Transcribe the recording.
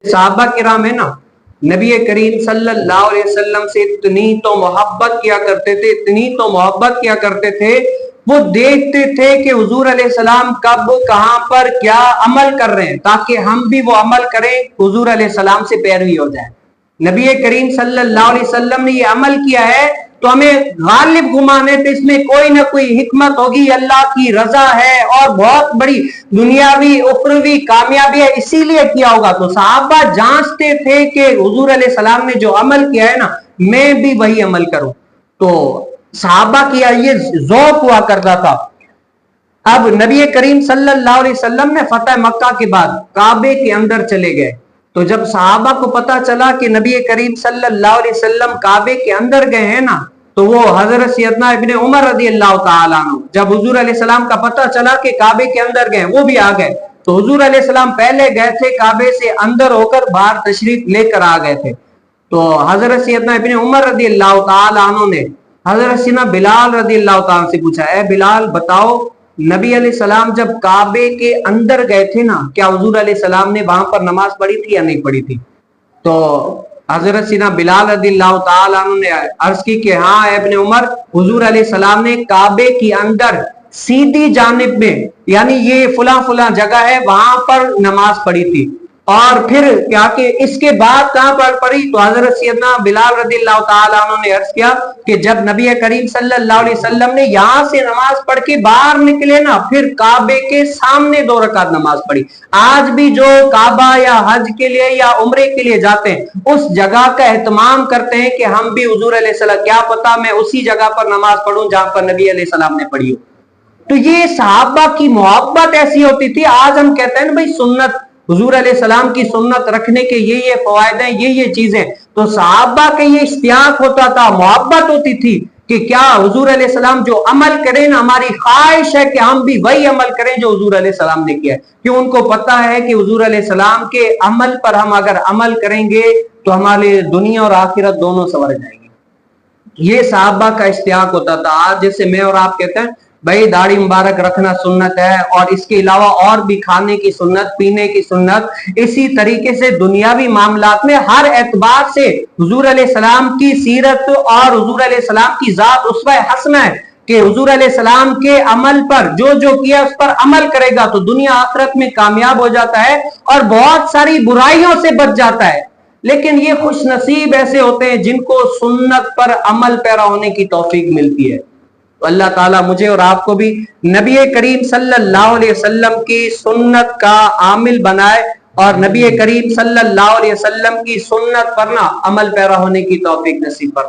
صحابہ کرام ہے نا، نبی کریم صلی اللہ علیہ وسلم سے اتنی تو محبت کیا کرتے تھے، اتنی تو محبت کیا کرتے تھے، وہ دیکھتے تھے کہ حضور علیہ السلام کب کہاں پر کیا عمل کر رہے ہیں تاکہ ہم بھی وہ عمل کریں، حضور علیہ السلام سے پیروی ہو جائے۔ نبی کریم صلی اللہ علیہ وسلم نے یہ عمل کیا ہے تو ہمیں غالب گمانے تھے اس میں کوئی نہ کوئی حکمت ہوگی، اللہ کی رضا ہے اور بہت بڑی دنیاوی اخروی کامیابی ہے، اسی لیے کیا ہوگا۔ تو صحابہ جانچتے تھے کہ حضور علیہ السلام نے جو عمل کیا ہے نا، میں بھی وہی عمل کروں۔ تو صحابہ کی یہ ذوق ہوا کرتا تھا۔ اب نبی کریم صلی اللہ علیہ وسلم نے فتح مکہ کے بعد کعبے کے اندر چلے گئے، تو جب صحابہ کو پتا چلا کہ نبی کریم صلی اللہ علیہ وسلم کعبے کے اندر گئے ہیں نا، تو وہ حضرت سیدنا ابن عمر رضی اللہ تعالیٰ عنہ جب حضور علیہ السلام کا پتا چلا کہ کعبے کے اندر گئے، وہ بھی آ گئے۔ تو حضور علیہ السلام پہلے گئے تھے، کعبے سے اندر ہو کر باہر تشریف لے کر آ گئے تھے۔ تو حضرت سیدنا ابن عمر رضی اللہ تعالیٰ عنہ نے حضرت سیدنا بلال رضی اللہ تعالیٰ عنہ سے پوچھا، اے بلال بتاؤ، نبی علیہ السلام جب کعبے کے اندر گئے تھے نا، کیا حضور علیہ السلام نے وہاں پر نماز پڑھی تھی یا نہیں پڑھی تھی؟ تو حضرت سیدنا بلال رضی اللہ تعالیٰ عنہ نے عرض کی کہ ہاں ابن عمر، حضور علیہ السلام نے کعبے کے اندر سیدھی جانب میں، یعنی یہ فلاں فلاں جگہ ہے، وہاں پر نماز پڑھی تھی۔ اور پھر کیا کہ اس کے بعد کہاں پر پڑھی؟ تو حضرت سیدنا بلال رضی اللہ تعالیٰ عنہ نے عرض کیا کہ جب نبی کریم صلی اللہ علیہ وسلم نے یہاں سے نماز پڑھ کے باہر نکلے نا، پھر کعبے کے سامنے 2 رکعت نماز پڑھی۔ آج بھی جو کعبہ یا حج کے لیے یا عمرے کے لیے جاتے ہیں، اس جگہ کا اہتمام کرتے ہیں کہ ہم بھی حضور علیہ السلام، کیا پتا میں اسی جگہ پر نماز پڑھوں جہاں پر نبی علیہ السلام نے پڑھی ہو۔ تو یہ صحابہ کی محبت ایسی ہوتی تھی۔ آج ہم کہتے ہیں نا بھائی سنت، حضور علیہ السلام کی سنت رکھنے کے یہ فوائد ہیں، یہ چیزیں، تو صحابہ کے یہ اشتیاق ہوتا تھا، محبت ہوتی تھی کہ کیا حضور علیہ السلام جو عمل کریں نا، ہماری خواہش ہے کہ ہم بھی وہی عمل کریں جو حضور علیہ السلام نے کیا ہے، کہ ان کو پتا ہے کہ حضور علیہ السلام کے عمل پر ہم اگر عمل کریں گے تو ہمارے دنیا اور آخرت دونوں سنور جائیں گے۔ یہ صحابہ کا اشتیاق ہوتا تھا۔ آج جیسے میں اور آپ کہتے ہیں بھائی داڑھی مبارک رکھنا سنت ہے، اور اس کے علاوہ اور بھی کھانے کی سنت، پینے کی سنت، اسی طریقے سے دنیاوی معاملات میں ہر اعتبار سے حضور علیہ السلام کی سیرت اور حضور علیہ السلام کی ذات اسوہ حسنہ ہے کہ حضور علیہ السلام کے عمل پر جو کیا اس پر عمل کرے گا تو دنیا آخرت میں کامیاب ہو جاتا ہے اور بہت ساری برائیوں سے بچ جاتا ہے۔ لیکن یہ خوش نصیب ایسے ہوتے ہیں جن کو سنت پر عمل پیرا ہونے کی توفیق ملتی ہے۔ اللہ تعالیٰ مجھے اور آپ کو بھی نبی کریم صلی اللہ علیہ وسلم کی سنت کا عامل بنائے اور نبی کریم صلی اللہ علیہ وسلم کی سنت پر عمل پیرا ہونے کی توفیق نصیب فرمائے۔